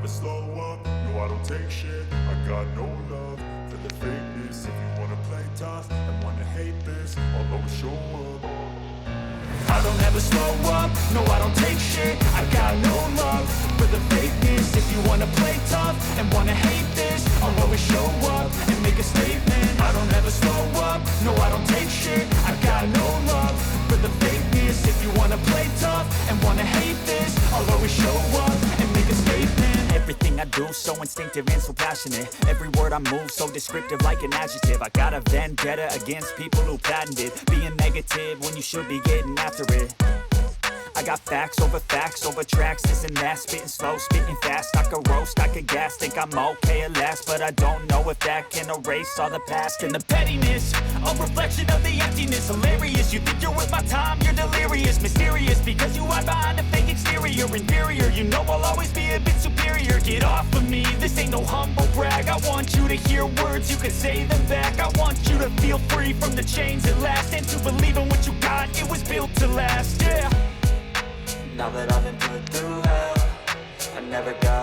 slow up, no I don't take shit. I got no love for the fakeness. If you wanna play tough and wanna hate this, I'll always show up. I don't ever slow up, no I don't take shit. I got no love for the fakeness. If you wanna play tough and wanna hate this, I'll always show up and make a statement. I don't ever slow up, no I don't take shit. I got no love for the fakeness. If you wanna play tough and wanna hate this, I'll always show up and make a statement. Everything I do so instinctive and so passionate. Every word I move so descriptive like an adjective. I got a vendetta against people who patented being negative when you should be getting after it. I got facts over tracks, this and that. Spitting slow, spitting fast. I could roast, I could gas. Think I'm okay at last, but I don't know if that can erase all the past. And the pettiness, a reflection of the emptiness. Hilarious, you think you're worth my time, you're delirious. Mysterious, because you hide behind a fake exterior. Inferior, you know I'll always be a bit superior. Get off of me, this ain't no humble brag. I want you to hear words, you can say them back. I want you to feel free from the chains at last, and to believe in what you got, it was built to last, yeah. Now that I've been put through hell, I never got